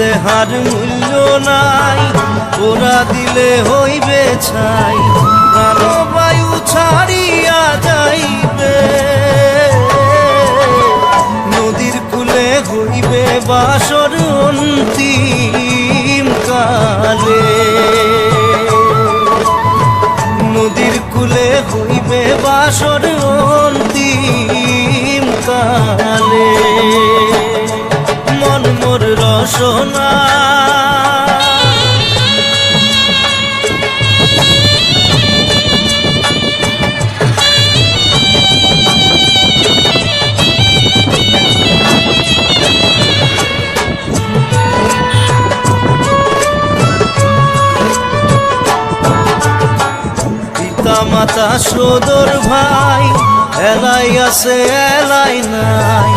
দেহার মূল্য নাই, ওরা দিলে হইবে ছাই, প্রাণবায়ু ছাড়িয়া যাইবে। নদীর কূলে হইবে বাসর অন্তিম কালে, নদীর কূলে হইবে বাসর অন্তিম কালে। মন মোর রসনা মাতা সদর ভাই, এলাই আছে এলাই নাই,